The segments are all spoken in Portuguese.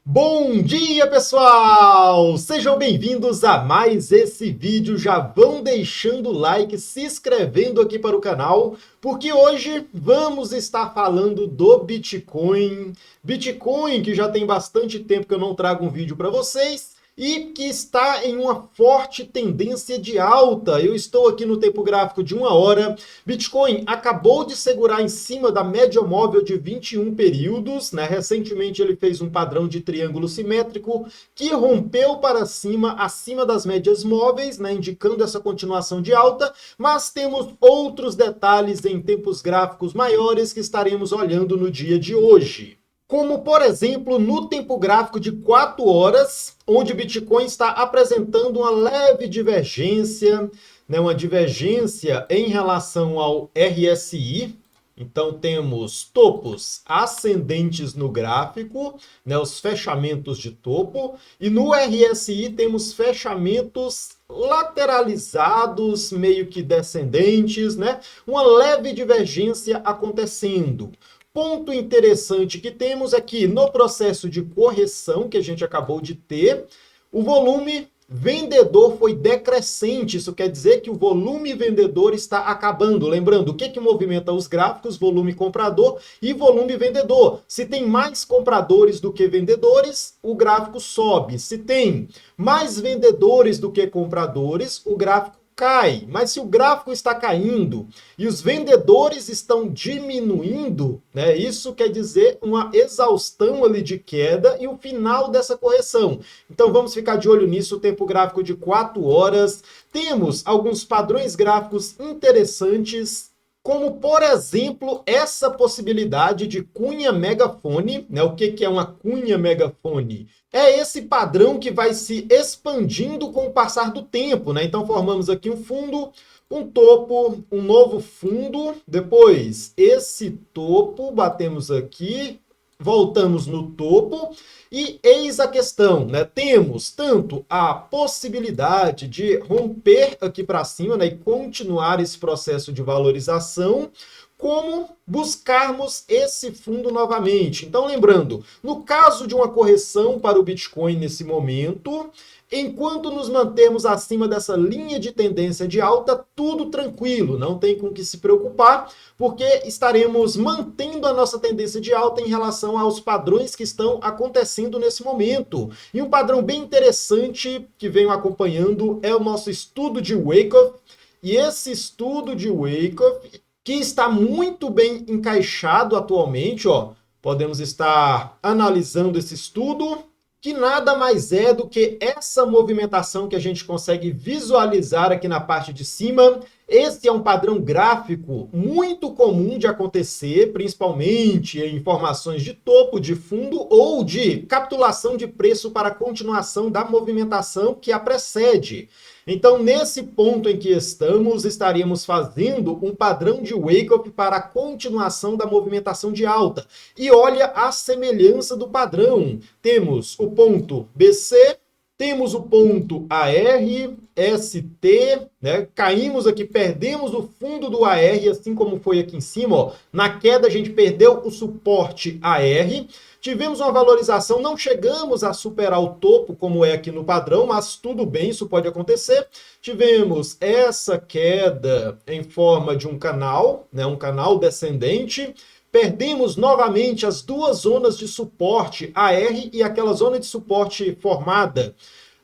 Bom dia, pessoal! Sejam bem-vindos a mais esse vídeo. Já vão deixando o like, se inscrevendo aqui para o canal, porque hoje vamos estar falando do Bitcoin. Bitcoin que já tem bastante tempo que eu não trago um vídeo para vocês e que está em uma forte tendência de alta. Eu estou aqui no tempo gráfico de 1 hora. Bitcoin acabou de segurar em cima da média móvel de 21 períodos, né? Recentemente ele fez um padrão de triângulo simétrico que rompeu para cima, acima das médias móveis, né? Indicando essa continuação de alta, mas temos outros detalhes em tempos gráficos maiores que estaremos olhando no dia de hoje. Como, por exemplo, no tempo gráfico de 4 horas, onde o Bitcoin está apresentando uma leve divergência, né, uma divergência em relação ao RSI. Então, temos topos ascendentes no gráfico, né, os fechamentos de topo, e no RSI temos fechamentos lateralizados, meio que descendentes, né, uma leve divergência acontecendo. Ponto interessante que temos é que no processo de correção que a gente acabou de ter, o volume vendedor foi decrescente. Isso quer dizer que o volume vendedor está acabando. Lembrando, o que movimenta os gráficos? Volume comprador e volume vendedor. Se tem mais compradores do que vendedores, o gráfico sobe. Se tem mais vendedores do que compradores, o gráfico cai. Mas se o gráfico está caindo e os vendedores estão diminuindo, né, isso quer dizer uma exaustão ali de queda e o final dessa correção. Então vamos ficar de olho nisso, o tempo gráfico de 4 horas. Temos alguns padrões gráficos interessantes, como, por exemplo, essa possibilidade de cunha megafone, né? O que é uma cunha megafone? É esse padrão que vai se expandindo com o passar do tempo, né? Então, formamos aqui um fundo, um topo, um novo fundo, depois esse topo, batemos aqui, voltamos no topo e eis a questão, né? Temos tanto a possibilidade de romper aqui para cima, né, e continuar esse processo de valorização, como buscarmos esse fundo novamente. Então, lembrando, no caso de uma correção para o Bitcoin nesse momento, enquanto nos mantermos acima dessa linha de tendência de alta, tudo tranquilo, não tem com que se preocupar, porque estaremos mantendo a nossa tendência de alta em relação aos padrões que estão acontecendo nesse momento. E um padrão bem interessante que venho acompanhando é o nosso estudo de Wyckoff, e esse estudo de Wyckoff, que está muito bem encaixado atualmente, ó, podemos estar analisando esse estudo, que nada mais é do que essa movimentação que a gente consegue visualizar aqui na parte de cima. Esse é um padrão gráfico muito comum de acontecer, principalmente em formações de topo, de fundo ou de capitulação de preço para a continuação da movimentação que a precede. Então, nesse ponto em que estamos, estaríamos fazendo um padrão de Wyckoff para a continuação da movimentação de alta. E olha a semelhança do padrão. Temos o ponto BC, temos o ponto AR, ST, né? Caímos aqui, perdemos o fundo do AR, assim como foi aqui em cima, ó. Na queda a gente perdeu o suporte AR, tivemos uma valorização, não chegamos a superar o topo, como é aqui no padrão, mas tudo bem, isso pode acontecer. Tivemos essa queda em forma de um canal, né? Um canal descendente. Perdemos novamente as duas zonas de suporte, AR e aquela zona de suporte formada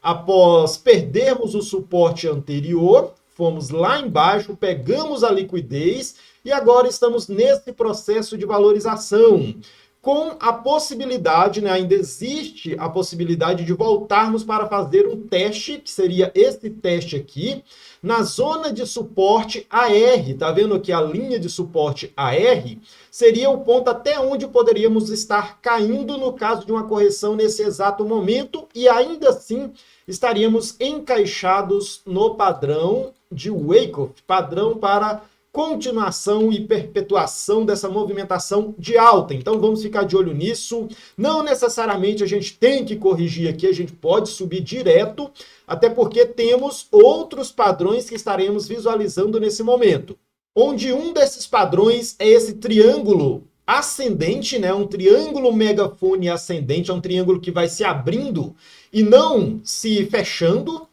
após perdermos o suporte anterior, fomos lá embaixo, pegamos a liquidez e agora estamos nesse processo de valorização, com a possibilidade, né, ainda existe a possibilidade de voltarmos para fazer um teste, que seria esse teste aqui, na zona de suporte AR. Tá vendo aqui a linha de suporte AR? Seria o ponto até onde poderíamos estar caindo no caso de uma correção nesse exato momento, e ainda assim estaríamos encaixados no padrão de Wyckoff, padrão para continuação e perpetuação dessa movimentação de alta. Então vamos ficar de olho nisso. Não necessariamente a gente tem que corrigir aqui, a gente pode subir direto, até porque temos outros padrões que estaremos visualizando nesse momento, onde um desses padrões é esse triângulo ascendente, né? Um triângulo megafone ascendente, é um triângulo que vai se abrindo e não se fechando.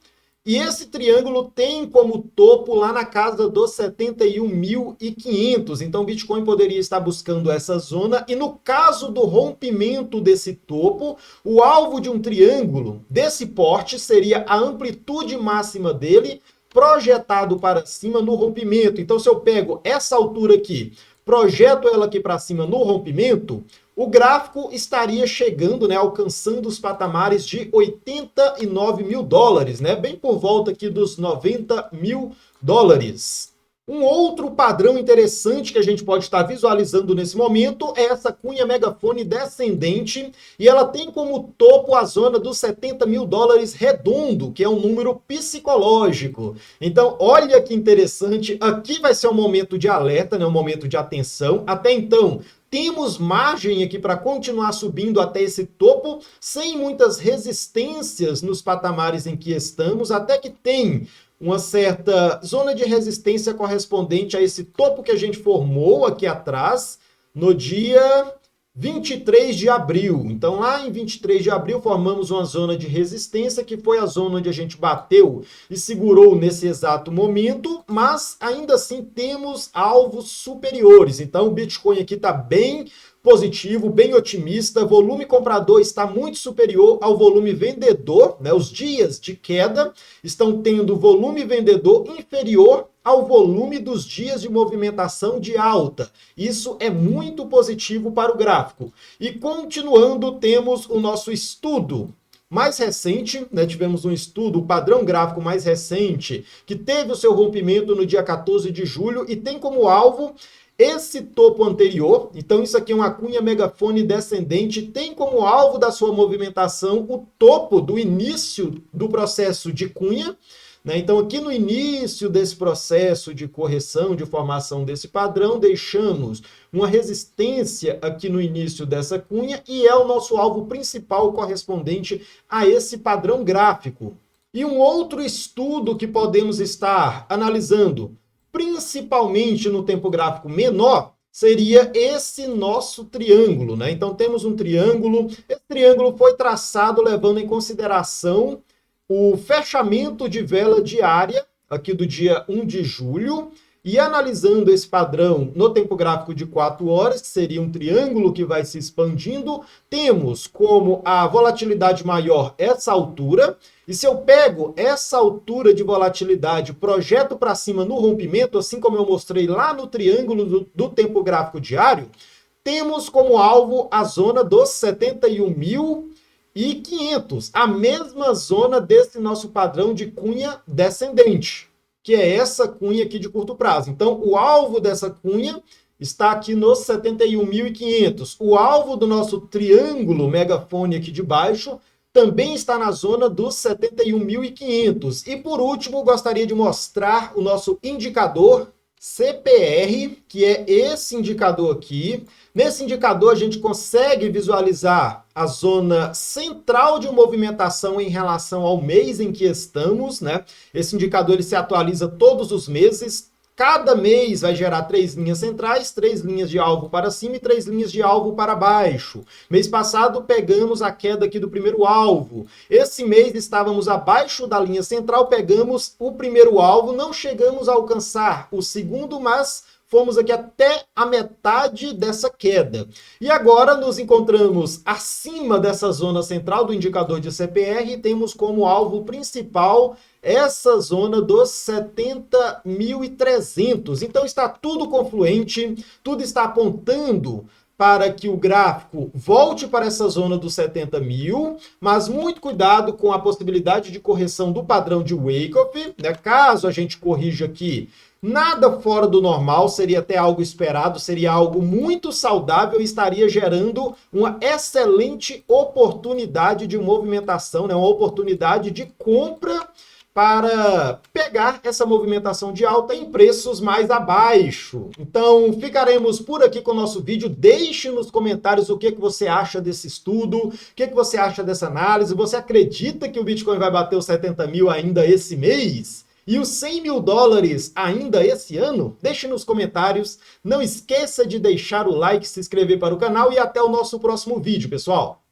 E esse triângulo tem como topo lá na casa dos 71.500. Então, o Bitcoin poderia estar buscando essa zona. E no caso do rompimento desse topo, o alvo de um triângulo desse porte seria a amplitude máxima dele, projetado para cima no rompimento. Então, se eu pego essa altura aqui, projeto ela aqui para cima no rompimento, o gráfico estaria chegando, né, alcançando os patamares de 89 mil dólares, né, bem por volta aqui dos 90 mil dólares. Um outro padrão interessante que a gente pode estar visualizando nesse momento é essa cunha megafone descendente, e ela tem como topo a zona dos 70 mil dólares redondo, que é um número psicológico. Então, olha que interessante, aqui vai ser um momento de alerta, né, um momento de atenção. Até então, temos margem aqui para continuar subindo até esse topo, sem muitas resistências nos patamares em que estamos, até que tem uma certa zona de resistência correspondente a esse topo que a gente formou aqui atrás, no dia 23 de abril. Então, lá em 23 de abril, formamos uma zona de resistência, que foi a zona onde a gente bateu e segurou nesse exato momento, mas ainda assim temos alvos superiores. Então, o Bitcoin aqui está bem positivo, bem otimista, volume comprador está muito superior ao volume vendedor, né? Os dias de queda estão tendo volume vendedor inferior ao volume dos dias de movimentação de alta. Isso é muito positivo para o gráfico. E continuando, temos o nosso estudo mais recente, né? Tivemos um estudo, o padrão gráfico mais recente, que teve o seu rompimento no dia 14 de julho e tem como alvo esse topo anterior. Então, isso aqui é uma cunha megafone descendente, tem como alvo da sua movimentação o topo do início do processo de cunha, né? Então, aqui no início desse processo de correção, de formação desse padrão, deixamos uma resistência aqui no início dessa cunha e é o nosso alvo principal correspondente a esse padrão gráfico. E um outro estudo que podemos estar analisando, principalmente no tempo gráfico menor, seria esse nosso triângulo, né? Então, temos um triângulo. Esse triângulo foi traçado levando em consideração o fechamento de vela diária, aqui do dia 1 de julho, e analisando esse padrão no tempo gráfico de 4 horas, que seria um triângulo que vai se expandindo, temos como a volatilidade maior essa altura, e se eu pego essa altura de volatilidade, projeto para cima no rompimento, assim como eu mostrei lá no triângulo do tempo gráfico diário, temos como alvo a zona dos 71.500, a mesma zona desse nosso padrão de cunha descendente, que é essa cunha aqui de curto prazo. Então, o alvo dessa cunha está aqui nos 71.500. O alvo do nosso triângulo megafone aqui de baixo também está na zona dos 71.500. E por último, gostaria de mostrar o nosso indicador CPR, que é esse indicador aqui. Nesse indicador, a gente consegue visualizar a zona central de movimentação em relação ao mês em que estamos, né? Esse indicador ele se atualiza todos os meses. Cada mês vai gerar 3 linhas centrais, 3 linhas de alvo para cima e 3 linhas de alvo para baixo. Mês passado, pegamos a queda aqui do primeiro alvo. Esse mês estávamos abaixo da linha central, pegamos o primeiro alvo, não chegamos a alcançar o segundo, mas fomos aqui até a metade dessa queda. E agora nos encontramos acima dessa zona central do indicador de CPR e temos como alvo principal essa zona dos 70.300. Então está tudo confluente, tudo está apontando para que o gráfico volte para essa zona dos 70 mil, mas muito cuidado com a possibilidade de correção do padrão de Wyckoff, né? Caso a gente corrija aqui, nada fora do normal, seria até algo esperado, seria algo muito saudável e estaria gerando uma excelente oportunidade de movimentação, né? Uma oportunidade de compra para pegar essa movimentação de alta em preços mais abaixo. Então, ficaremos por aqui com o nosso vídeo. Deixe nos comentários o que você acha desse estudo, o que você acha dessa análise. Você acredita que o Bitcoin vai bater os 70 mil ainda esse mês? E os 100 mil dólares ainda esse ano? Deixe nos comentários. Não esqueça de deixar o like, se inscrever para o canal e até o nosso próximo vídeo, pessoal.